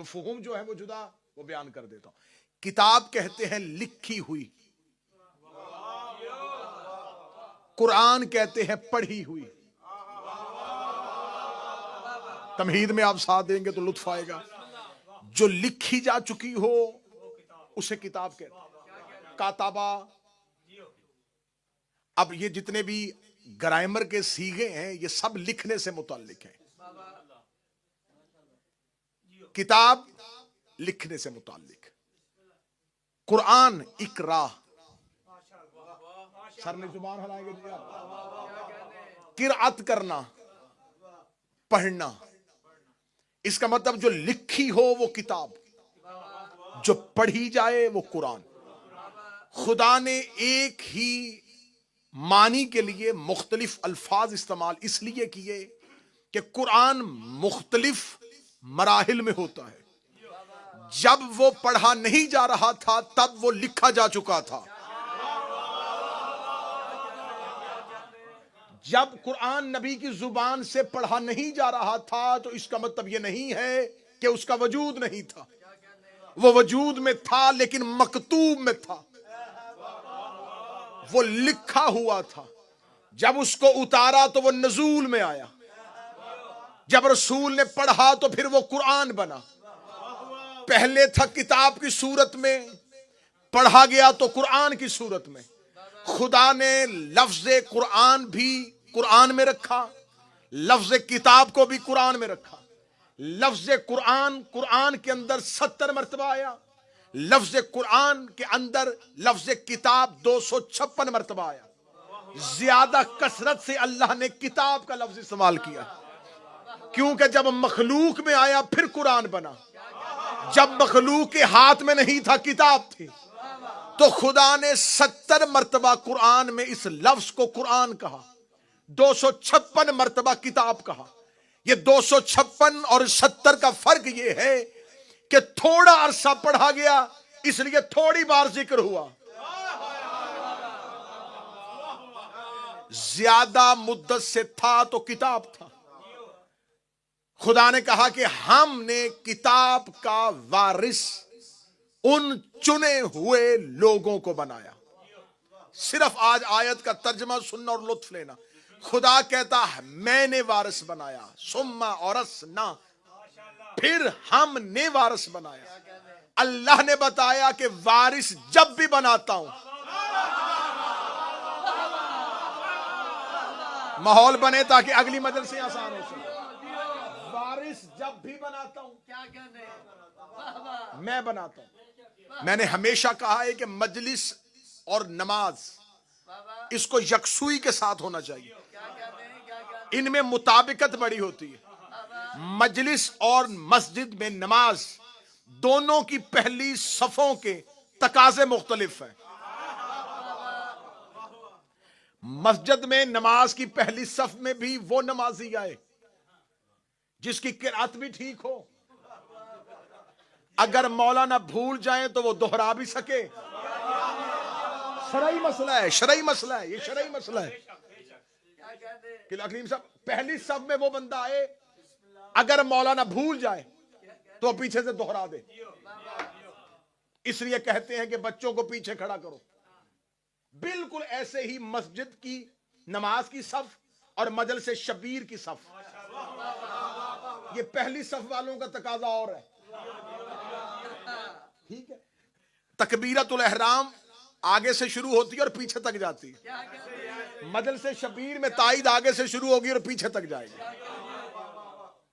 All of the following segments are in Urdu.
مفہوم جو ہے وہ جدا، وہ بیان کر دیتا ہوں۔ کتاب کہتے ہیں لکھی ہوئی، قرآن کہتے ہیں پڑھی ہوئی۔ تمہید میں آپ ساتھ دیں گے تو لطف آئے گا۔ جو لکھی جا چکی ہو اسے کتاب کہتے ہیں، کاتبہ۔ اب یہ جتنے بھی گرامر کے صیغے ہیں یہ سب لکھنے سے متعلق ہیں۔ کتاب لکھنے سے متعلق، قرآن اقرا، سر نے زبان ہلائیں گے جی آپ، قرأت کرنا، پڑھنا۔ اس کا مطلب جو لکھی ہو وہ کتاب، جو پڑھی جائے وہ قرآن۔ خدا نے ایک ہی معنی کے لیے مختلف الفاظ استعمال اس لیے کیے کہ قرآن مختلف مراحل میں ہوتا ہے۔ جب وہ پڑھا نہیں جا رہا تھا تب وہ لکھا جا چکا تھا۔ جب قرآن نبی کی زبان سے پڑھا نہیں جا رہا تھا تو اس کا مطلب یہ نہیں ہے کہ اس کا وجود نہیں تھا، وہ وجود میں تھا لیکن مکتوب میں تھا، وہ لکھا ہوا تھا۔ جب اس کو اتارا تو وہ نزول میں آیا، جب رسول نے پڑھا تو پھر وہ قرآن بنا۔ پہلے تھا کتاب کی صورت میں، پڑھا گیا تو قرآن کی صورت میں۔ خدا نے لفظ قرآن بھی قرآن میں رکھا، لفظ کتاب کو بھی قرآن میں رکھا۔ لفظ قرآن قرآن کے اندر 70 مرتبہ آیا، لفظ قرآن کے اندر لفظ کتاب 256 مرتبہ آیا۔ زیادہ کثرت سے اللہ نے کتاب کا لفظ استعمال کیا، کیونکہ جب مخلوق میں آیا پھر قرآن بنا۔ جب مخلوق کے ہاتھ میں نہیں تھا کتاب تھی، تو خدا نے 70 مرتبہ قرآن میں اس لفظ کو قرآن کہا، 256 مرتبہ کتاب کہا۔ یہ 256 اور 70 کا فرق یہ ہے کہ تھوڑا عرصہ پڑھا گیا اس لیے تھوڑی بار ذکر ہوا، زیادہ مدت سے تھا تو کتاب تھا۔ خدا نے کہا کہ ہم نے کتاب کا وارث ان چنے ہوئے لوگوں کو بنایا۔ صرف آج آیت کا ترجمہ سننا اور لطف لینا۔ خدا کہتا ہے میں نے وارث بنایا، ثم اورثنا، پھر ہم نے وارث بنایا۔ اللہ نے بتایا کہ وارث جب بھی بناتا ہوں، ماحول بنے تاکہ اگلی مجلس سے آسان ہو سکے۔ وارث جب بھی بناتا ہوں میں بناتا ہوں۔ میں نے ہمیشہ کہا ہے کہ مجلس اور نماز اس کو یکسوئی کے ساتھ ہونا چاہیے، ان میں مطابقت بڑی ہوتی ہے۔ مجلس اور مسجد میں نماز دونوں کی پہلی صفوں کے تقاضے مختلف ہیں۔ مسجد میں نماز کی پہلی صف میں بھی وہ نمازی آئے جس کی قرأت بھی ٹھیک ہو، اگر مولانا بھول جائیں تو وہ دہرا بھی سکے۔ شرعی مسئلہ ہے، شرعی مسئلہ ہے، یہ شرعی مسئلہ ہے کہ حکیم صاحب پہلی صف میں وہ بندہ آئے، اگر مولانا بھول جائے تو پیچھے سے دہرا دے۔ اس لیے کہتے ہیں کہ بچوں کو پیچھے کھڑا کرو۔ بالکل ایسے ہی مسجد کی نماز کی صف اور مجلس شبیر کی صف، یہ پہلی صف والوں کا تقاضا اور ہے، ٹھیک ہے۔ تکبیرۃ الاحرام آگے سے شروع ہوتی ہے اور پیچھے تک جاتی ہے، مجلس شبیر میں تائید آگے سے شروع ہوگی اور پیچھے تک جائے گی۔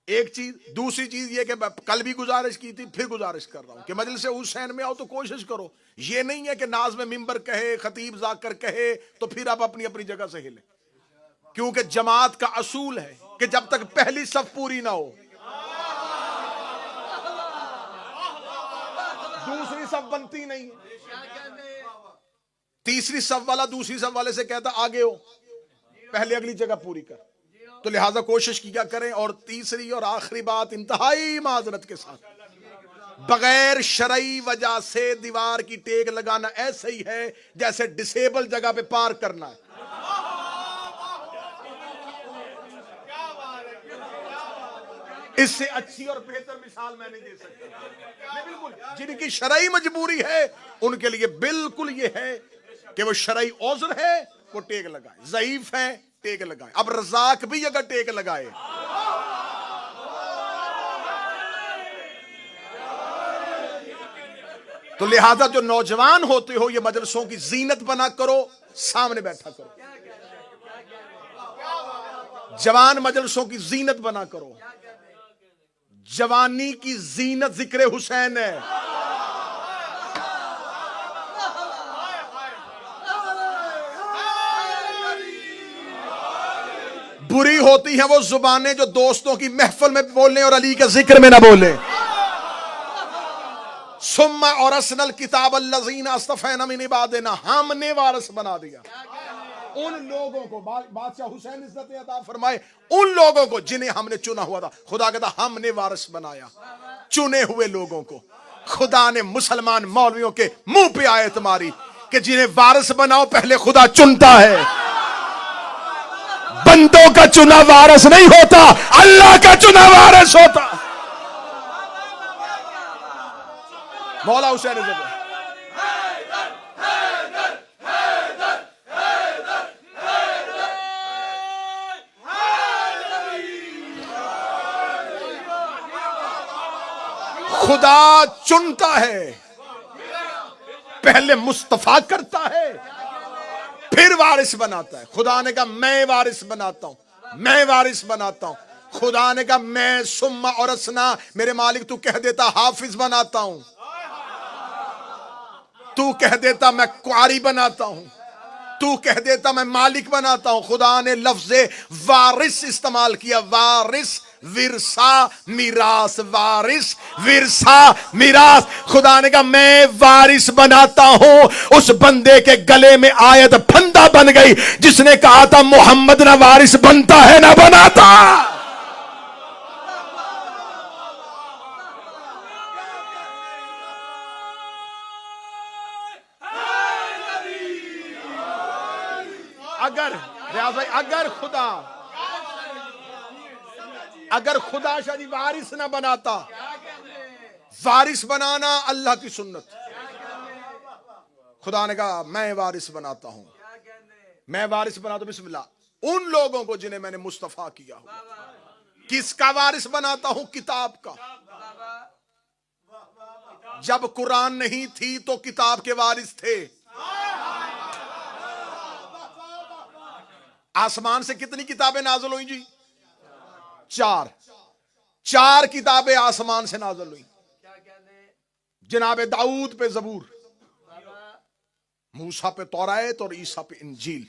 ایک چیز، دوسری چیز یہ کہ کل بھی گزارش کی تھی، پھر گزارش کر رہا ہوں کہ مجلس حسین میں آؤ تو کوشش کرو، یہ نہیں ہے کہ ناز میں ممبر کہے، خطیب ذاکر کہے تو پھر آپ اپنی اپنی جگہ سے ہلیں، کیونکہ جماعت کا اصول ہے کہ جب تک پہلی صف پوری نہ ہو دوسری صف بنتی نہیں۔ تیسری صف والا دوسری صف والے سے کہتا آگے ہو، پہلے اگلی جگہ پوری کر۔ تو لہٰذا کوشش کیا کریں۔ اور تیسری اور آخری بات انتہائی معذرت کے ساتھ، بغیر شرعی وجہ سے دیوار کی ٹیک لگانا ایسے ہی ہے جیسے ڈسیبل جگہ پہ پارک کرنا ہے۔ اس سے اچھی اور بہتر مثال میں نہیں دے سکتا. بالکل جن کی شرعی مجبوری ہے ان کے لیے بالکل یہ ہے کہ وہ شرعی عذر ہے وہ ٹیک لگائے, ضعیف ہے ٹیک لگائے. اب رزاق بھی اگر ٹیک لگائے تو لہذا جو نوجوان ہوتے ہو یہ مجلسوں کی زینت بنا کرو, سامنے بیٹھا کرو. جوان مجلسوں کی زینت بنا کرو. جوانی کی زینت ذکر حسین ہے. بری ہوتی ہیں وہ زبانیں جو دوستوں کی محفل میں بولیں اور علی کے ذکر میں نہ بولیں. ثم اورثنا الکتاب الذین اصطفینا من عبادنا, ہم نے وارث بنا دیا ان لوگوں کو, بادشاہ حسین عزت عطا فرمائے, ان لوگوں کو جنہیں ہم نے چنا ہوا تھا. خدا کہتا ہم نے وارث بنایا چنے ہوئے لوگوں کو. خدا نے مسلمان مولویوں کے منہ پہ آیت ماری کہ جنہیں وارث بناؤ پہلے خدا چنتا ہے. بندوں کا چنا وارث نہیں ہوتا, اللہ کا چنا وارث ہوتا. مولا حسین عزت خدا چنتا ہے, پہلے مصطفیٰ کرتا ہے پھر وارث بناتا ہے. خدا نے کہا میں وارث بناتا ہوں, میں وارث بناتا ہوں. خدا نے کہا میں ثم اورثنا, میرے مالک تو کہہ دیتا حافظ بناتا ہوں, تو کہہ دیتا میں قاری بناتا ہوں, تو کہہ دیتا میں مالک بناتا ہوں. خدا نے لفظ وارث استعمال کیا, وارث ورثہ میراث, وارث ورثہ میراث. خدا نے کہا میں وارث بناتا ہوں. اس بندے کے گلے میں آیت پھندا بن گئی جس نے کہا تھا محمد نہ وارث بنتا ہے نہ بناتا. اگر خدا شاہ جی وارث نہ بناتا, وارث بنانا اللہ کی سنت. خدا نے کہا میں وارث بناتا ہوں, میں وارث بناتا ہوں. بسم اللہ ان لوگوں کو جنہیں میں نے مصطفیٰ کیا ہو. کس کا وارث بناتا ہوں؟ کتاب کا. جب قرآن نہیں تھی تو کتاب کے وارث تھے. آسمان سے کتنی کتابیں نازل ہوئی جی؟ 4 کتابیں آسمان سے نازل ہوئی. جناب داؤد پہ زبور, موسیٰ پہ تورات اور عیسیٰ پہ انجیل.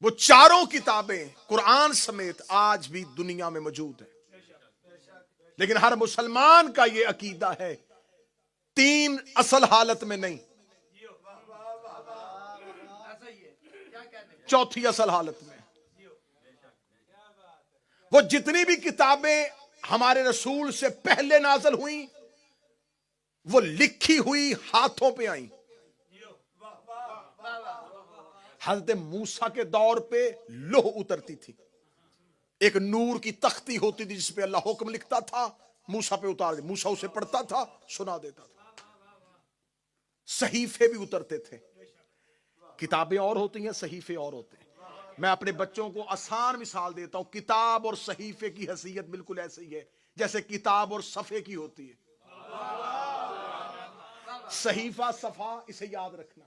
وہ 4 کتابیں قرآن سمیت آج بھی دنیا میں موجود ہیں. لیکن ہر مسلمان کا یہ عقیدہ ہے 3 اصل حالت میں نہیں, 4تھی اصل حالت میں. وہ جتنی بھی کتابیں ہمارے رسول سے پہلے نازل ہوئیں وہ لکھی ہوئی ہاتھوں پہ آئیں. حضرت موسیٰ کے دور پہ لوح اترتی تھی, ایک نور کی تختی ہوتی تھی جس پہ اللہ حکم لکھتا تھا, موسیٰ پہ اتار دے, موسیٰ اسے پڑھتا تھا سنا دیتا تھا. صحیفے بھی اترتے تھے. کتابیں اور ہوتی ہیں, صحیفے اور ہوتے ہیں. میں اپنے بچوں کو آسان مثال دیتا ہوں. کتاب اور صحیفے کی حیثیت بالکل ایسے ہی ہے جیسے کتاب اور صفحے کی ہوتی ہے. صحیفہ صفحہ اسے یاد رکھنا.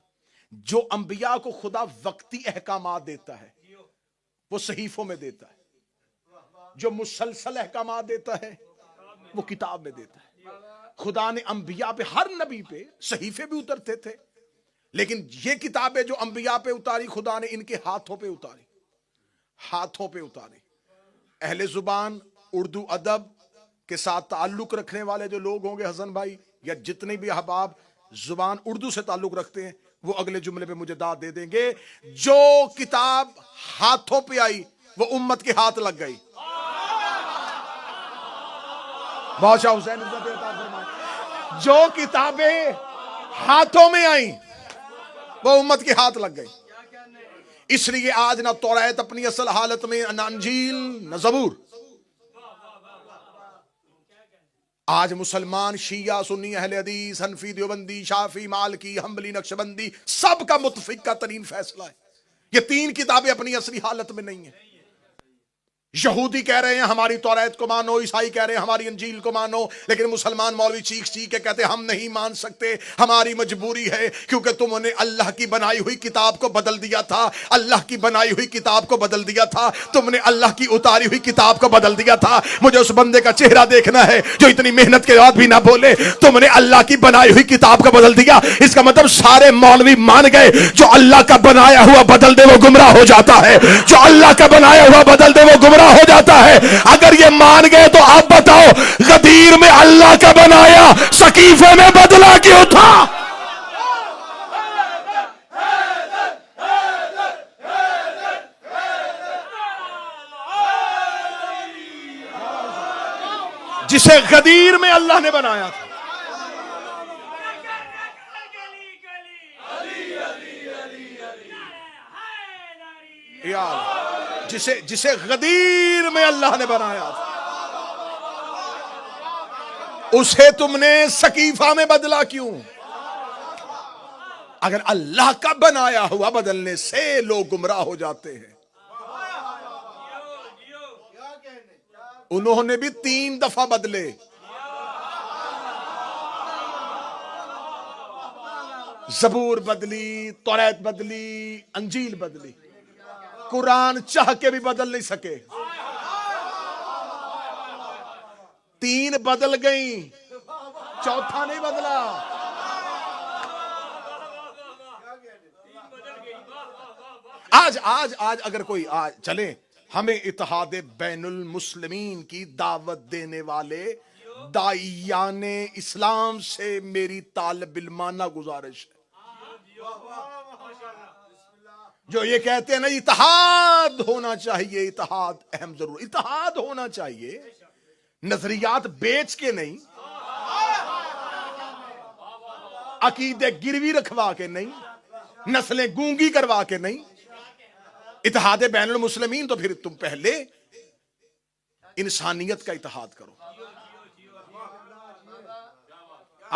جو انبیاء کو خدا وقتی احکامات دیتا ہے وہ صحیفوں میں دیتا ہے, جو مسلسل احکامات دیتا ہے وہ کتاب میں دیتا ہے. خدا نے انبیاء پہ, ہر نبی پہ صحیفے بھی اترتے تھے, لیکن یہ کتابیں جو انبیاء پہ اتاری خدا نے ان کے ہاتھوں پہ اتاری, ہاتھوں پہ اتاری. اہل زبان اردو ادب کے ساتھ تعلق رکھنے والے جو لوگ ہوں گے حسن بھائی یا جتنے بھی احباب زبان اردو سے تعلق رکھتے ہیں وہ اگلے جملے پہ مجھے داد دے دیں گے. جو کتاب ہاتھوں پہ آئی وہ امت کے ہاتھ لگ گئی. بادشاہ حسین عزت عطا فرمائے. جو کتابیں ہاتھوں میں آئیں وہ امت کے ہاتھ لگ گئی. اس لیے آج نہ توریت اپنی اصل حالت میں، نہ انجیل نہ زبور. آج مسلمان شیعہ، سنی، اہل حدیث، حنفی، دیوبندی، شافعی، مالکی، حنبلی، نقشبندی، سب کا متفقہ ترین فیصلہ ہے یہ تین کتابیں اپنی اصلی حالت میں نہیں ہیں. یہودی کہہ رہے ہیں ہماری توریت کو مانو، عیسائی کہہ رہے ہیں ہماری انجیل کو مانو، لیکن مسلمان مولوی چیخ چیخ کے کہتے ہیں ہم نہیں مان سکتے، ہماری مجبوری ہے کیونکہ تم نے اللہ کی بنائی ہوئی کتاب کو بدل دیا تھا، اللہ کی بنائی ہوئی کتاب کو بدل دیا تھا، تم نے اللہ کی اتاری ہوئی کتاب کو بدل دیا تھا. مجھے اس بندے کا چہرہ دیکھنا ہے جو اتنی محنت کے بعد بھی نہ بولے تم نے اللہ کی بنائی ہوئی کتاب کو بدل دیا. اس کا مطلب سارے مولوی مان گئے جو اللہ کا بنایا ہوا بدل دے وہ گمراہ ہو جاتا ہے، جو اللہ کا بنایا ہوا بدل دے وہ گمراہ ہو جاتا ہے. اگر یہ مان گئے تو آپ بتاؤ غدیر میں اللہ کا بنایا سقیفے میں بدلا کیوں تھا؟ جسے غدیر میں اللہ نے بنایا تھا. جسے غدیر میں اللہ نے بنایا تھا اسے تم نے سقیفہ میں بدلا کیوں؟ اگر اللہ کا بنایا ہوا بدلنے سے لوگ گمراہ ہو جاتے ہیں. انہوں نے بھی 3 دفعہ بدلے. زبور بدلی، توریت بدلی، انجیل بدلی. قرآن چاہ کے بھی بدل نہیں سکے. 3 بدل گئیں، چوتھا نہیں بدلا. آج اگر کوئی چلے ہمیں اتحاد بین المسلمین کی دعوت دینے والے داعیان اسلام سے میری طالب علمانہ گزارش ہے جو یہ کہتے ہیں نا اتحاد ہونا چاہیے، اتحاد اہم ضرور، اتحاد ہونا چاہیے، نظریات بیچ کے نہیں، عقیدے گروی رکھوا کے نہیں، نسلیں گونگی کروا کے نہیں. اتحاد بین المسلمین تو پھر تم پہلے انسانیت کا اتحاد کرو.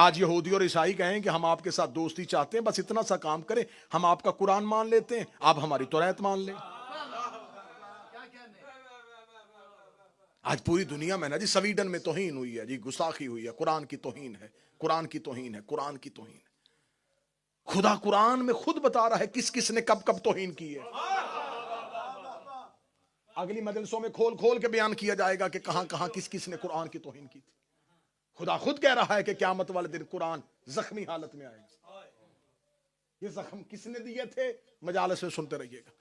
آج یہودی اور عیسائی کہیں کہ ہم آپ کے ساتھ دوستی چاہتے ہیں، بس اتنا سا کام کریں، ہم آپ کا قرآن مان لیتے ہیں، آپ ہماری توریت مان لیں. آج پوری دنیا میں نا جی، سویڈن میں توہین ہوئی ہے جی، گستاخی ہوئی ہے، قرآن کی توہین ہے، قرآن کی توہین ہے، قرآن کی توہین ہے. خدا قرآن میں خود بتا رہا ہے کس کس نے کب کب توہین کی ہے. اگلی مجلسوں میں کھول کھول کے بیان کیا جائے گا کہ کہاں کہاں کس کس نے قرآن کی توہین کی تھی. خدا خود کہہ رہا ہے کہ قیامت والے دن قرآن زخمی حالت میں آئے گا. یہ زخم کس نے دیے تھے؟ مجالس میں سنتے رہیے گا.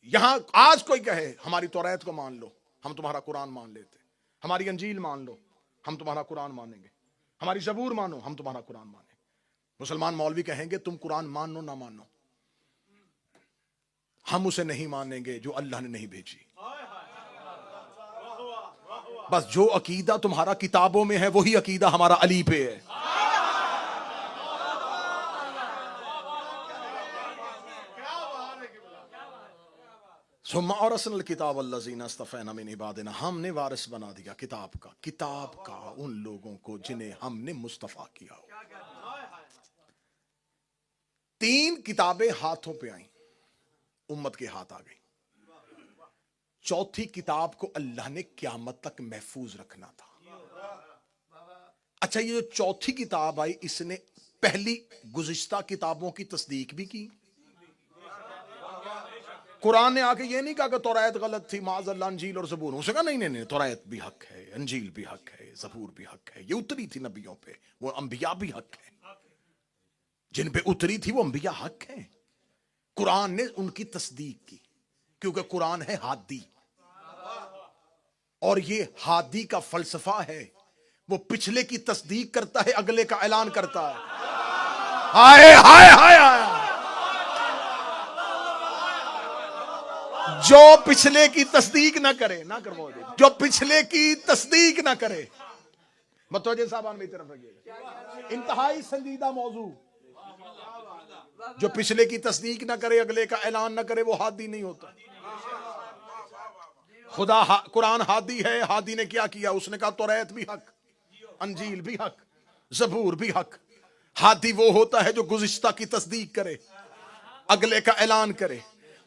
یہاں آج کوئی کہے ہماری توریت کو مان لو، ہم تمہارا قرآن مان لیتے، ہماری انجیل مان لو، ہم تمہارا قرآن مانیں گے، ہماری زبور مانو، ہم تمہارا قرآن مانیں گے. مسلمان مولوی کہیں گے تم قرآن مانو نہ مانو، ہم اسے نہیں مانیں گے جو اللہ نے نہیں بھیجی. بس جو عقیدہ تمہارا کتابوں میں ہے وہی عقیدہ ہمارا علی پہ ہے. ثم اورثنا الکتاب الذین اصطفینا من عبادنا، ہم نے وارث بنا دیا کتاب کا ان لوگوں کو جنہیں ہم نے مصطفیٰ کیا ہو. 3 کتابیں ہاتھوں پہ آئیں، امت کے ہاتھ آ گئی. 4تھی کتاب کو اللہ نے قیامت تک محفوظ رکھنا تھا. اچھا، یہ جو 4تھی کتاب آئی اس نے پہلی گزشتہ کتابوں کی تصدیق بھی کی. قرآن نے آ کے یہ نہیں کہا کہ توریت غلط تھی، معاذ اللہ، انجیل اور زبور. اسے کہا نہیں، توریت بھی حق ہے، انجیل بھی حق ہے، زبور بھی حق ہے، یہ اتری تھی نبیوں پہ، وہ انبیاء بھی حق ہیں، جن پہ اتری تھی وہ انبیاء حق ہیں. قرآن نے ان کی تصدیق کی کیونکہ قرآن ہے ہادی، اور یہ ہادی کا فلسفہ ہے، وہ پچھلے کی تصدیق کرتا ہے، اگلے کا اعلان کرتا ہے. ہائے ہائے ہائے ہائے، جو پچھلے کی تصدیق نہ کرے، نہ کرو، جو پچھلے کی تصدیق نہ کرے. متوجہ صاحبان میری طرف رکھیے گا، انتہائی سنجیدہ موضوع. جو پچھلے کی تصدیق نہ کرے، اگلے کا اعلان نہ کرے، وہ ہادی نہیں ہوتا۔ خدا قرآن ہادی ہے۔ ہادی نے کیا کیا؟ اس نے کہا توریت بھی حق، انجیل بھی حق، زبور بھی حق۔ ہادی وہ ہوتا ہے جو گزشتہ کی تصدیق کرے، اگلے کا اعلان کرے۔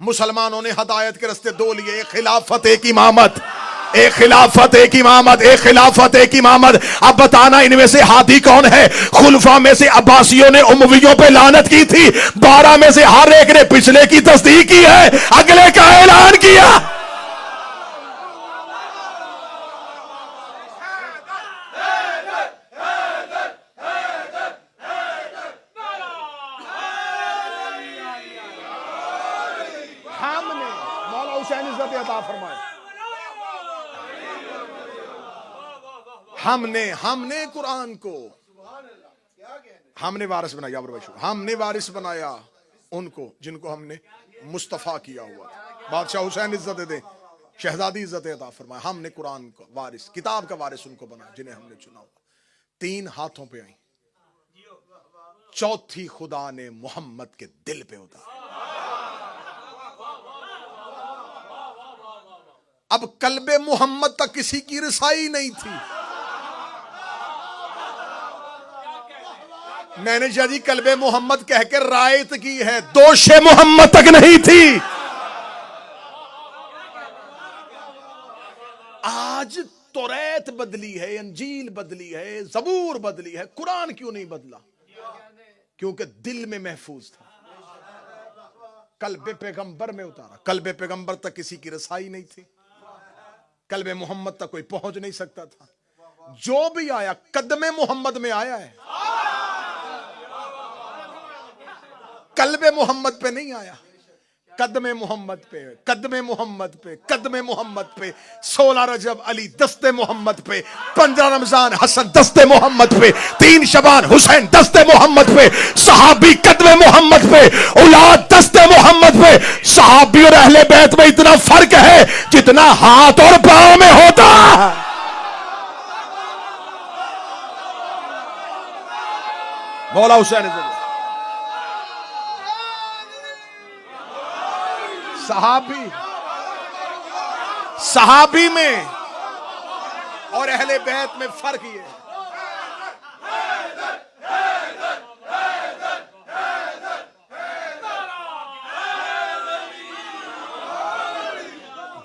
مسلمانوں نے ہدایت کے راستے دو لیے، ایک خلافت، ایک امامت، ایک خلافت ایک امامت، ایک خلافت ایک امامت۔ اب بتانا ان میں سے ہادی کون ہے؟ خلفاء میں سے عباسیوں نے امویوں پہ لعنت کی تھی، 12 میں سے ہر ایک نے پچھلے کی تصدیق کی ہے، اگلے کا اعلان کیا۔ ہم نے مولا حسین عزت عطا فرمائے، ہم نے قرآن کو ہم نے وارث بنایا، ہم نے وارث بنایا ان کو جن کو ہم نے مصطفیٰ کیا ہوا تھا۔ بادشاہ حسین عزت دے، شہزادی عزت عطا فرمائے۔ ہم نے قرآن کا وارث، کتاب کا وارث ان کو بنایا جنہیں ہم نے چنا ہوا۔ 3 ہاتھوں پہ آئیں، چوتھی خدا نے محمد کے دل پہ اتارا۔ اب قلب محمد تک کسی کی رسائی نہیں تھی۔ میں نے جی قلب محمد کہہ کے رائت کی ہے، دوش محمد تک نہیں تھی۔ آج توریت بدلی ہے، انجیل بدلی ہے، زبور بدلی ہے، قرآن کیوں نہیں بدلا؟ کیونکہ دل میں محفوظ تھا، قلب پیغمبر میں اتارا۔ قلب پیغمبر تک کسی کی رسائی نہیں تھی، قلب محمد تک کوئی پہنچ نہیں سکتا تھا۔ جو بھی آیا قدم محمد میں آیا ہے، قلب محمد پہ نہیں آیا۔ قدم محمد پہ، قدم محمد پہ، قدم محمد پہ۔ 16 رجب علی دست محمد پہ، 15 رمضان حسن دست محمد پہ، 3 شعبان حسین دست محمد پہ، صحابی قدم محمد پہ، اولاد دست محمد پہ۔ صحابی اور اہل بیت میں اتنا فرق ہے جتنا ہاتھ اور پاؤں میں ہوتا ہے۔ مولا حسین صحابی میں اور اہل بیت میں فرق یہ ہے۔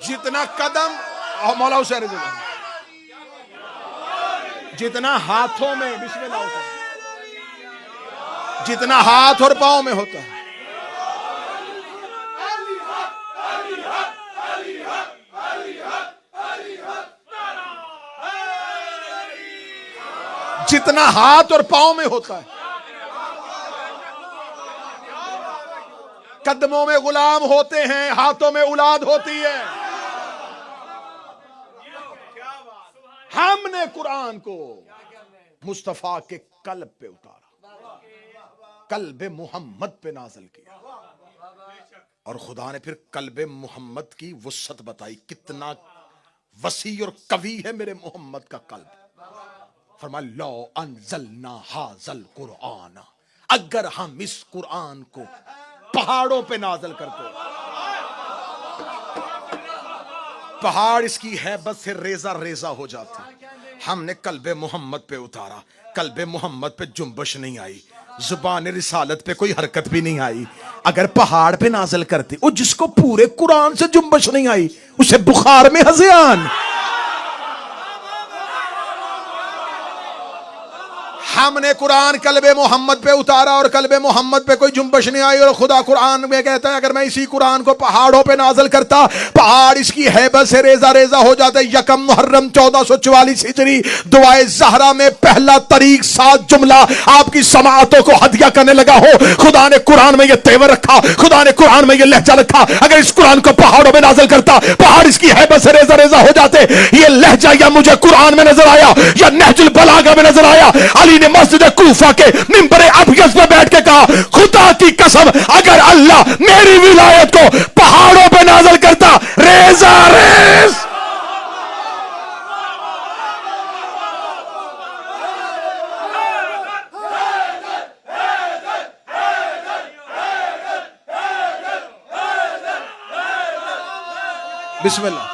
جتنا قدم مولا حسین جتنا ہاتھوں میں، بسم اللہ ہوتا ہے، جتنا ہاتھ اور پاؤں میں ہوتا ہے، جتنا ہاتھ اور پاؤں میں ہوتا ہے۔ قدموں میں غلام ہوتے ہیں، ہاتھوں میں اولاد ہوتی ہے۔ ہم نے قرآن کو مصطفیٰ کے قلب پہ اتارا، قلب محمد پہ نازل کیا، اور خدا نے پھر قلب محمد کی وسعت بتائی، کتنا وسیع اور قوی ہے میرے محمد کا قلب۔ فرمایا لو انزلنا ھذا القرآن، اگر ہم اس قرآن کو پہاڑوں پہ نازل کرتے، پہاڑ اس کی ہیبت سے ریزہ ریزہ ہو جاتے۔ ہم نے قلب محمد پہ اتارا، قلب محمد پہ جنبش نہیں آئی، زبان رسالت پہ کوئی حرکت بھی نہیں آئی۔ اگر پہاڑ پہ نازل کرتے، وہ جس کو پورے قرآن سے جنبش نہیں آئی اسے بخار میں ہذیان۔ ہم نے قرآن قلب محمد پہ اتارا اور قلب محمد پہ کوئی جنبش نہیں آئی، اور خدا قرآن میں کہتا ہے اگر میں اسی قرآن کو پہاڑوں پہ نازل کرتا، پہاڑ اس کی ہیبت سے ریزہ ریزہ ہو جاتے۔ یکم محرم 1444 ہجری دعائے زہرا میں پہلا طریق 7 جملہ آپ کی سماعتوں کو ہدیہ کرنے لگا ہو۔ خدا نے قرآن میں یہ تیور رکھا، خدا نے قرآن میں یہ لہجہ رکھا، اگر اس قرآن کو پہاڑوں پہ نازل کرتا پہاڑ اس کی ہیبت سے ریزہ ریزہ ہو جاتے۔ یہ لہجہ یا مجھے قرآن میں نظر آیا یا نہج البلاغہ میں نظر آیا۔ علی نے مسجد کوفہ کے منبر ابیض پہ بیٹھ کے کہا خدا کی قسم اگر اللہ میری ولایت کو پہاڑوں پہ نازل کرتا ریزہ ریز۔ بسم اللہ.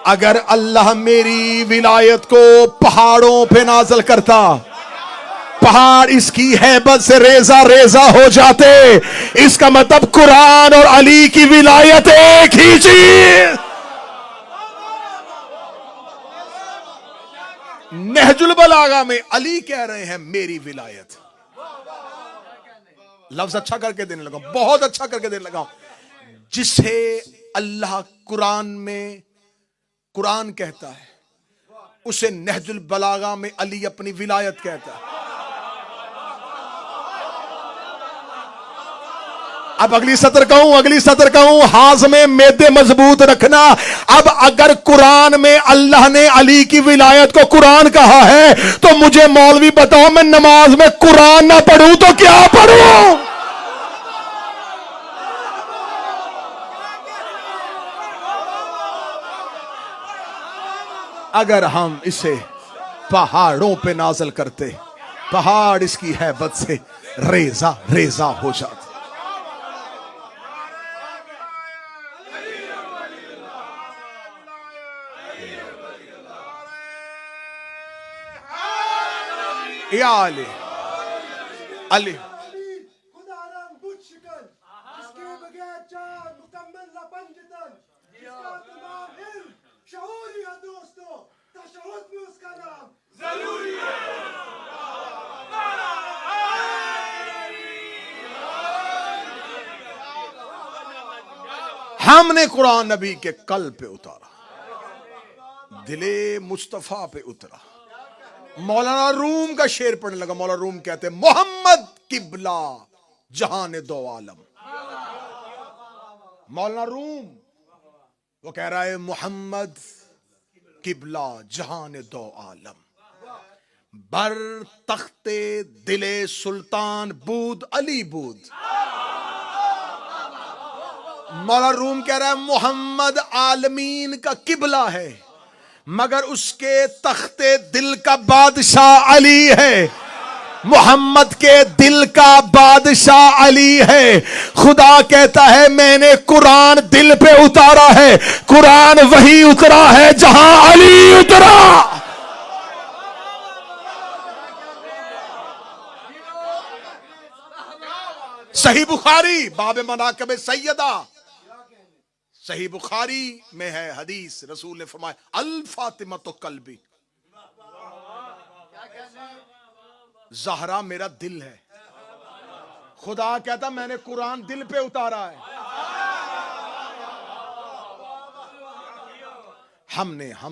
اگر اللہ میری ولایت کو پہاڑوں پہ نازل کرتا، پہاڑ اس کی ہیبت سے ریزہ ریزہ ہو جاتے. اس کا مطلب قرآن اور علی کی ولایت ایک ہی چیز. نہج البلاغہ میں علی کہہ رہے ہیں میری ولایت. لفظ اچھا کر کے دینے لگا، بہت اچھا کر کے دینے لگا. جسے اللہ قرآن میں قرآن کہتا ہے، اسے نہج البلاغہ میں علی اپنی ولایت کہتا ہے. اب اگلی سطر کہوں، ہاضمے معدے مضبوط رکھنا. اب اگر قرآن میں اللہ نے علی کی ولایت کو قرآن کہا ہے تو مجھے مولوی بتاؤ میں نماز میں قرآن نہ پڑھوں تو کیا پڑھوں؟ اگر ہم اسے پہاڑوں پہ نازل کرتے، پہاڑ اس کی ہیبت سے ریزہ ریزہ ہو جاتے. یا علی علی خدا رام بت شکن جس کے بغیر چاند مکمل نہ بن جتن، جس کا تمام علم شعوری ہے دوستو، تشہد میں اس کا نام ضروری ہے. ہم نے قرآن نبی کے قلب پہ اتارا، دل مصطفیٰ پہ اترا. مولانا روم کا شعر پڑھنے لگا. مولانا روم کہتے ہیں محمد قبلہ جہان دو عالم. مولانا روم وہ کہہ رہا ہے محمد قبلہ جہان دو عالم، بر تخت دل سلطان بود علی بود. مولانا روم کہہ رہا ہے محمد عالمین کا قبلہ ہے مگر اس کے تخت دل کا بادشاہ علی ہے. محمد کے دل کا بادشاہ علی ہے. خدا کہتا ہے میں نے قرآن دل پہ اتارا ہے. قرآن وہی اترا ہے جہاں علی اترا. صحیح بخاری باب مناقب سیدہ، صحیح بخاری میں ہے حدیث، رسول نے فرمایا الفاطمہ قلبی، زہرا میرا دل ہے. خدا کہتا میں نے قرآن دل پہ اتارا ہے. ہم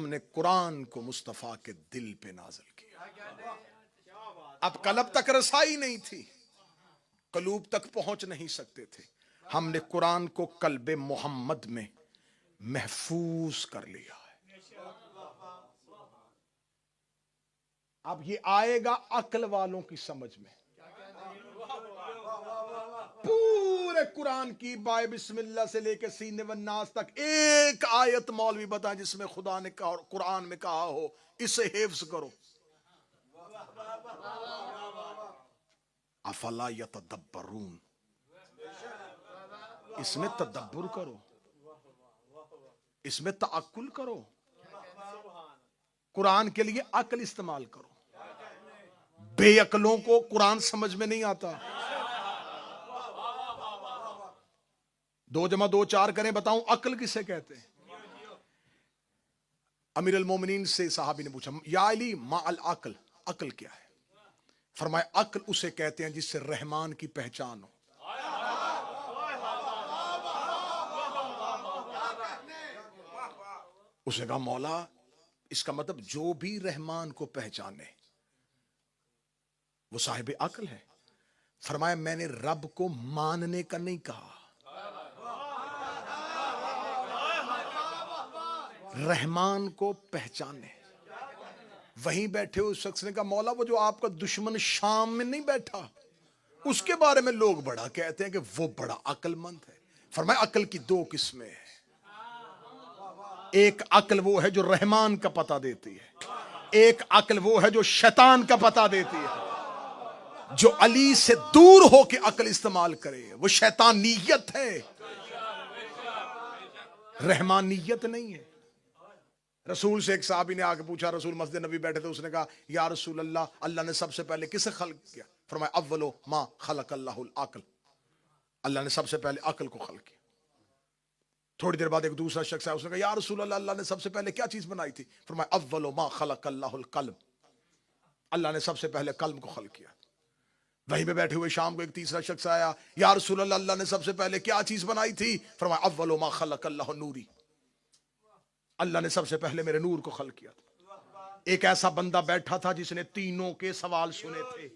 نے قرآن کو مصطفیٰ کے دل پہ نازل کیا. اب قلب تک رسائی نہیں تھی، قلوب تک پہنچ نہیں سکتے تھے. ہم نے قرآن کو قلب محمد میں محفوظ کر لیا ہے. اب یہ آئے گا عقل والوں کی سمجھ میں. پورے قرآن کی بائے بسم اللہ سے لے کے سینے والناس تک ایک آیت مولوی بتائیں جس میں خدا نے کہا قرآن میں کہا ہو اسے حفظ کرو. افلا یتدبرون، اس میں تدبر کرو، اس میں تعقل کرو، قرآن کے لیے عقل استعمال کرو. بے عقلوں کو قرآن سمجھ میں نہیں آتا. 2 × 2 4 کریں بتاؤں عقل کسے کہتے ہیں؟ امیر المومنین سے صحابی نے پوچھا یا علی ما العقل، عقل کیا ہے؟ فرمایا عقل اسے کہتے ہیں جس سے رحمان کی پہچان ہو. اسے کہا مولا اس کا مطلب جو بھی رحمان کو پہچانے وہ صاحب عقل ہے. فرمایا میں نے رب کو ماننے کا نہیں کہا، رحمان کو پہچانے. وہیں بیٹھے اس شخص نے کہا مولا وہ جو آپ کا دشمن شام میں نہیں بیٹھا اس کے بارے میں لوگ بڑا کہتے ہیں کہ وہ بڑا عقل مند ہے. فرمایا عقل کی 2 قسمیں ہیں. ایک عقل وہ ہے جو رحمان کا پتہ دیتی ہے، ایک عقل وہ ہے جو شیطان کا پتہ دیتی ہے. جو علی سے دور ہو کے عقل استعمال کرے وہ شیطانیت ہے، رحمانیت نہیں ہے۔ رسول سے ایک صحابی نے آ کے پوچھا، رسول مسجد نبی بیٹھے تھے، اس نے کہا یا رسول اللہ، اللہ نے سب سے پہلے کسے خلق کیا؟ فرمایا اولو ما خلق اللہ العقل، اللہ نے سب سے پہلے عقل کو خلق کیا۔ تھوڑی دیر بعد ایک دوسرا شخص آیا، اس نے کہا یا رسول اللہ، اللہ نے سب سے پہلے کیا چیز بنائی تھی؟ فرمایا اولو ما خلق اللہ القلم، اللہ نے سب سے پہلے قلم کو خلق کیا۔ وہیں پہ بیٹھے ہوئے شام کو ایک تیسرا شخص آیا، یا رسول اللہ، اللہ نے سب سے پہلے کیا چیز بنائی تھی؟ فرمایا اولو ما خلق اللہ نوری، اللہ نے سب سے پہلے میرے نور کو خلق کیا تھا۔ ایک ایسا بندہ بیٹھا تھا جس نے تینوں کے سوال سنے تھے،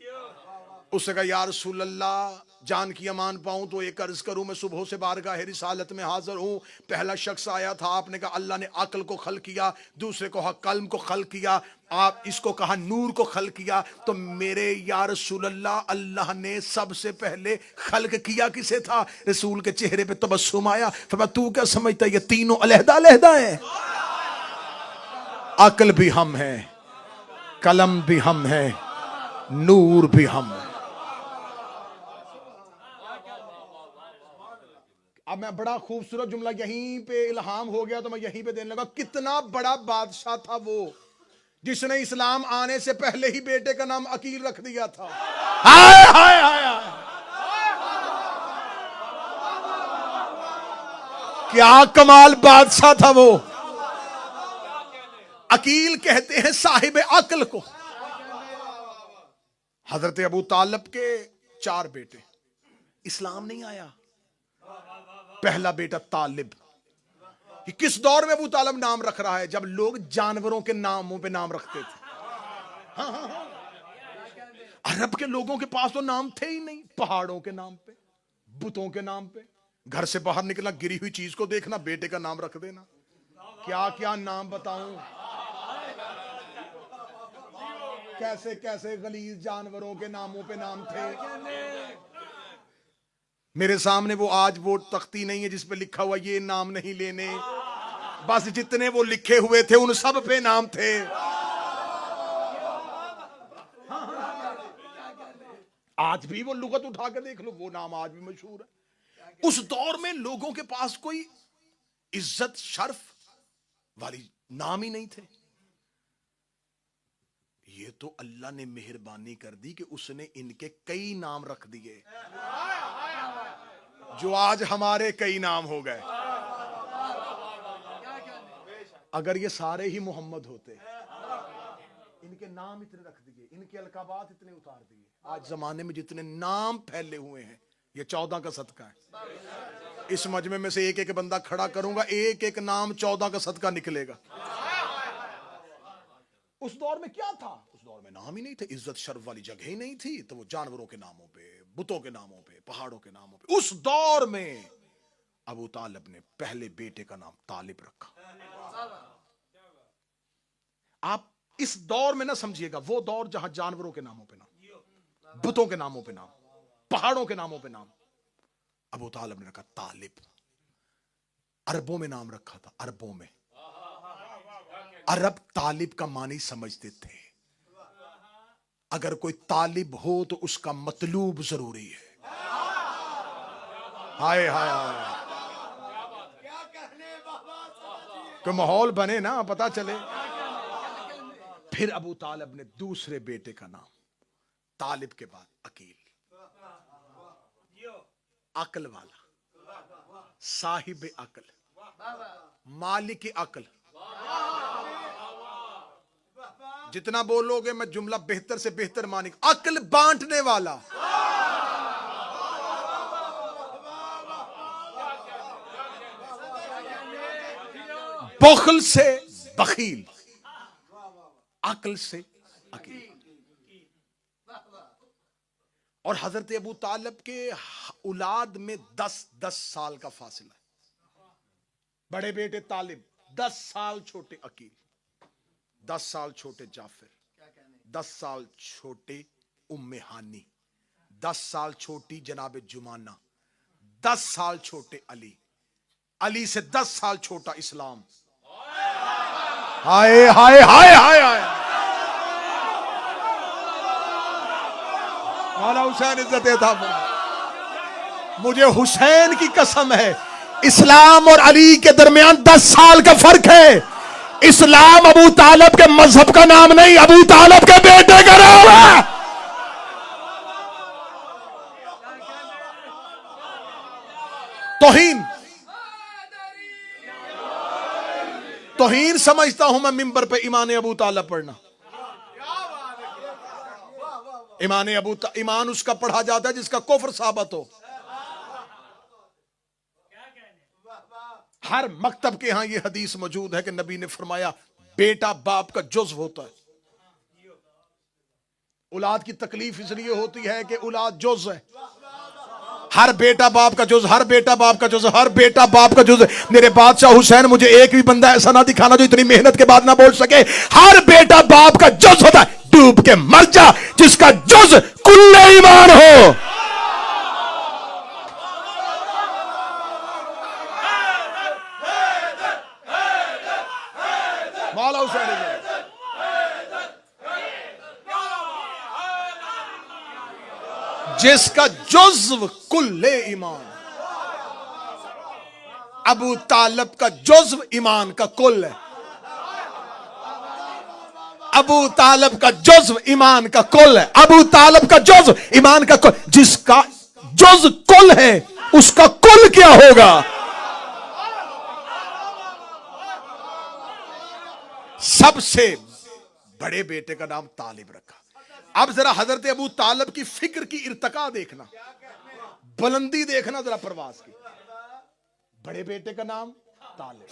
اس نے کہا یا رسول اللہ، جان کی امان پاؤں تو ایک عرض کروں، میں صبح سے بارگاہ رسالت میں حاضر ہوں۔ پہلا شخص آیا تھا، آپ نے کہا اللہ نے عقل کو خلق کیا، دوسرے کو کہا قلم کو خلق کیا، آپ اس کو کہا نور کو خلق کیا، تو میرے یا رسول اللہ، اللہ نے سب سے پہلے خلق کیا کسے تھا؟ رسول کے چہرے پہ تبسم آیا، فرمایا تو کیا سمجھتا ہے یہ تینوں علیحدہ علیحدہ ہیں؟ عقل بھی ہم ہیں، قلم بھی ہم ہیں، نور بھی ہم ہیں۔ اب میں بڑا خوبصورت جملہ یہیں پہ الہام ہو گیا تو میں یہیں پہ دینے لگا، کتنا بڑا بادشاہ تھا وہ جس نے اسلام آنے سے پہلے ہی بیٹے کا نام عقیل رکھ دیا تھا۔ ہائے ہائے ہائے، کیا کمال بادشاہ تھا وہ۔ عقیل کہتے ہیں صاحب عقل کو۔ حضرت ابو طالب کے 4 بیٹے، اسلام نہیں آیا، پہلا بیٹا طالب۔ کس دور میں ابو طالب نام رکھ رہا ہے؟ جب لوگ جانوروں کے ناموں پہ نام رکھتے تھے۔ عرب کے لوگوں کے پاس تو نام تھے ہی نہیں، پہاڑوں کے نام پہ، بتوں کے نام پہ، گھر سے باہر نکلنا گری ہوئی چیز کو دیکھنا بیٹے کا نام رکھ دینا۔ کیا کیا نام بتاؤں، کیسے کیسے غلیظ جانوروں کے ناموں پہ نام تھے۔ میرے سامنے وہ آج وہ تختی نہیں ہے جس پہ لکھا ہوا یہ نام نہیں لینے، بس جتنے وہ لکھے ہوئے تھے ان سب پہ نام تھے۔ آج بھی وہ لغت اٹھا کے دیکھ لو، وہ نام آج بھی مشہور ہے۔ اس دور میں لوگوں کے پاس کوئی عزت شرف والی نام ہی نہیں تھے۔ یہ تو اللہ نے مہربانی کر دی کہ اس نے ان کے کئی نام رکھ دیے جو آج ہمارے کئی نام ہو گئے۔ اگر یہ سارے ہی محمد ہوتے، ان کے نام اتنے رکھ دیے، ان کے القابات اتنے اتار دیے، آج زمانے میں جتنے نام پھیلے ہوئے ہیں یہ 14 کا صدقہ ہے۔ اس مجمع میں سے ایک ایک بندہ کھڑا کروں گا، ایک ایک نام 14 کا صدقہ نکلے گا۔ اس دور میں کیا تھا؟ اس دور میں نام ہی نہیں تھے، عزت شرف والی جگہ ہی نہیں تھی، تو وہ جانوروں کے ناموں پہ، بتوں کے ناموں پہ، پہاڑوں کے ناموں پہ۔ اس دور میں ابو طالب نے پہلے بیٹے کا نام طالب رکھا۔ آپ اس دور میں نہ سمجھیے گا، وہ دور جہاں جانوروں کے ناموں پہ نام، بتوں کے ناموں پہ نام، پہاڑوں کے ناموں پہ نام، ابو طالب نے رکھا طالب۔ عربوں میں نام رکھا تھا، عربوں میں عرب طالب کا معنی سمجھتے تھے، اگر کوئی طالب ہو تو اس کا مطلوب ضروری ہے۔ ہائے ہائے ہائے، کوئی ماحول بنے نا، پتا چلے۔ پھر ابو طالب نے دوسرے بیٹے کا نام، طالب کے بعد عقیل، عقل والا، صاحب عقل، مالک عقل۔ جتنا بولو گے میں جملہ بہتر سے بہتر مانی، عقل بانٹنے والا۔ بخل سے بخیل، عقل سے عقیل۔ اور حضرت ابو طالب کے اولاد میں 10 سال کا فاصلہ ہے۔ بڑے بیٹے طالب 10 سال چھوٹے عقیل، 10 سال چھوٹے جعفر، 10 سال چھوٹے ام ہانی، 10 سال چھوٹی جناب جمانہ، 10 سال چھوٹے علی، علی سے 10 سال چھوٹا اسلام۔ ہائے ہائے ہائے ہائے ہائے، مولا حسین عزت عطا فرمائے. مجھے حسین کی قسم ہے اسلام اور علی کے درمیان 10 سال کا فرق ہے. اسلام ابو طالب کے مذہب کا نام نہیں، ابو طالب کے بیٹے کا نام ہے. توہین سمجھتا ہوں میں ممبر پہ ایمان ابو طالب پڑھنا. ایمان اس کا پڑھا جاتا ہے جس کا کفر ثابت ہو. ہر مکتب کے ہاں یہ حدیث موجود ہے کہ نبی نے فرمایا بیٹا باپ کا جزو ہوتا ہے. اولاد کی تکلیف اس لیے ہوتی ہے کہ اولاد جز ہے. ہر بیٹا باپ کا جز، ہر بیٹا باپ کا جز، ہر بیٹا باپ کا جز. میرے بادشاہ حسین مجھے ایک بھی بندہ ایسا نہ دکھانا جو اتنی محنت کے بعد نہ بول سکے ہر بیٹا باپ کا جز ہوتا ہے. ڈوب کے مر جا جس کا جز کل ایمان ہو. مولا حسین جس کا جزو کل ایمان. ابو طالب کا جزو ایمان کا کل ہے. ابو طالب کا جزو ایمان کا کل ہے. ابو طالب کا جزو ایمان کا کل. جس کا جز کل ہے اس کا کل کیا ہوگا؟ سب سے بڑے بیٹے کا نام طالب رکھا. اب ذرا حضرت ابو طالب کی فکر کی ارتقا دیکھنا، بلندی دیکھنا ذرا پرواز کی. بڑے بیٹے کا نام طالب.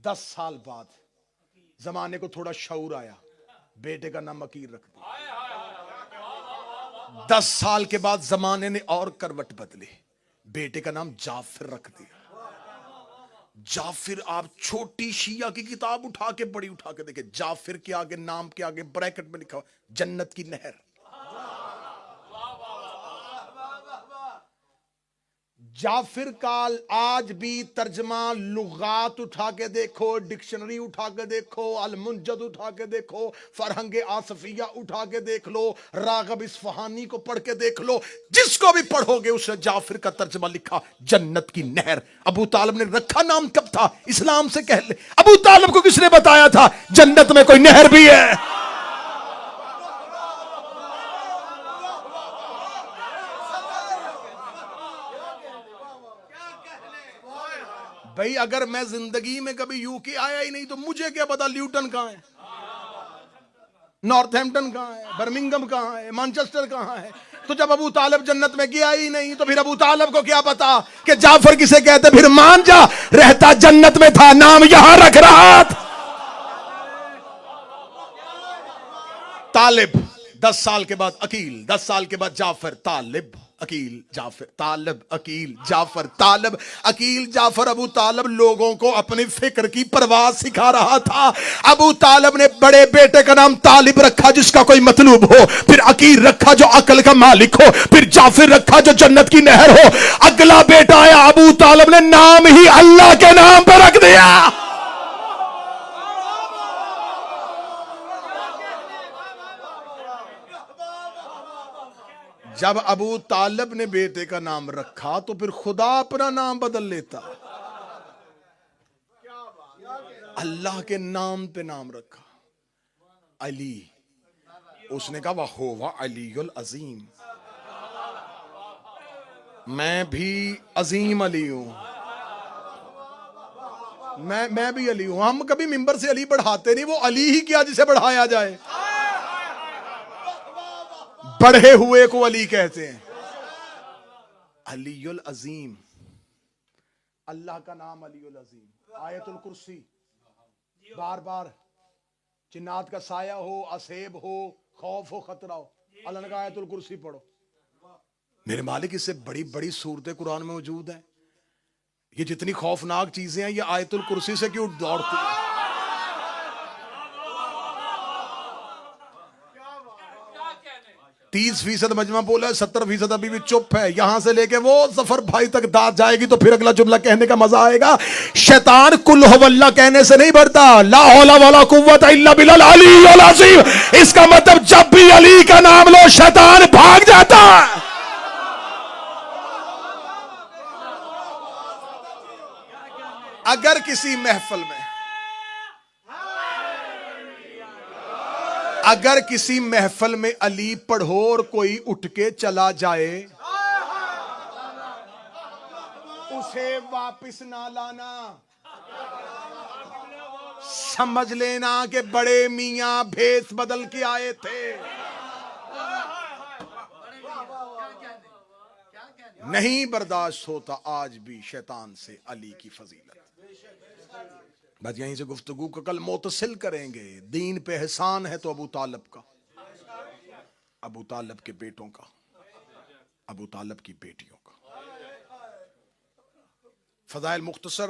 10 سال بعد زمانے کو تھوڑا شعور آیا، بیٹے کا نام عقیل رکھ دیا. 10 سال کے بعد زمانے نے اور کروٹ بدلی، بیٹے کا نام جعفر رکھ دیا. جعفر آپ چھوٹی شیعہ کی کتاب اٹھا کے بڑی اٹھا کے دیکھیں، جعفر کے آگے نام کے آگے بریکٹ میں لکھا جنت کی نہر. جعفر کا آج بھی ترجمہ لغات اٹھا کے دیکھو، ڈکشنری اٹھا کے دیکھو، المنجد اٹھا کے دیکھو، فرہنگ آصفیہ اٹھا کے دیکھ لو، راغب اصفہانی کو پڑھ کے دیکھ لو، جس کو بھی پڑھو گے اس نے جعفر کا ترجمہ لکھا جنت کی نہر. ابو طالب نے رکھا نام کب تھا؟ اسلام سے کہہ لے. ابو طالب کو کس نے بتایا تھا جنت میں کوئی نہر بھی ہے؟ بھئی اگر میں زندگی میں کبھی یو کے آیا ہی نہیں تو مجھے کیا پتا لیوٹن کہاں ہے، نارتھ ہیمپٹن کہاں ہے، برمنگم کہاں ہے، مانچسٹر کہاں ہے. تو جب ابو طالب جنت میں گیا ہی نہیں تو پھر ابو طالب کو کیا پتا کہ جعفر کسے کہتے؟ پھر مان جا رہتا جنت میں تھا، نام یہاں رکھ رہا تھا. طالب 10 سال کے بعد عقیل، 10 سال کے بعد جعفر، طالب عقیل جعفر، طالب عقیل جعفر، طالب عقیل جعفر. ابو طالب لوگوں کو اپنی فکر کی پرواز سکھا رہا تھا. ابو طالب نے بڑے بیٹے کا نام طالب رکھا جس کا کوئی مطلوب ہو، پھر عقیل رکھا جو عقل کا مالک ہو، پھر جعفر رکھا جو جنت کی نہر ہو. اگلا بیٹا آیا ابو طالب نے نام ہی اللہ کے نام پہ رکھ دیا. جب ابو طالب نے بیٹے کا نام رکھا تو پھر خدا اپنا نام بدل لیتا. اللہ کے نام پہ نام رکھا علی. اس نے کہا وَهُوَ عَلِيُّ الْعَظِيمُ، میں بھی عظیم علی ہوں، میں بھی علی ہوں. ہم کبھی ممبر سے علی بڑھاتے نہیں، وہ علی ہی کیا جسے بڑھایا جائے. بڑھے ہوئے کو علی کہتے ہیں. علی العظیم، اللہ کا نام علی العظیم. آیت الکرسی بار بار، جنات کا سایہ ہو، اسیب ہو، خوف ہو، خطرہ ہو، اللہ نے کہا آیت الکرسی پڑھو. میرے مالک اس سے بڑی بڑی صورتیں قرآن میں موجود ہیں. یہ جتنی خوفناک چیزیں ہیں یہ آیت الکرسی سے کیوں دوڑتی ہیں؟ 30% مجمع بولا ہے, 70% ابھی بھی چپ ہے. یہاں سے لے کے وہ ظفر بھائی تک داد جائے گی تو پھر اگلا جملہ کہنے کا مزہ آئے گا. شیطان کل ہو اللہ کہنے سے نہیں بھرتا, لا حول ولا قوت الا باللہ العلی العظیم. اس کا مطلب جب بھی علی کا نام لو شیطان بھاگ جاتا ہے. اگر کسی محفل میں علی پڑھو اور کوئی اٹھ کے چلا جائے, اسے واپس نہ لانا. سمجھ لینا کہ بڑے میاں بھیس بدل کے آئے تھے. نہیں برداشت ہوتا آج بھی شیطان سے علی کی فضیلت. بس یہیں سے گفتگو کو کل متصل کریں گے. دین پہ احسان ہے تو ابو طالب کا, ابو طالب کے بیٹوں کا, ابو طالب کی بیٹیوں کا. فضائل مختصر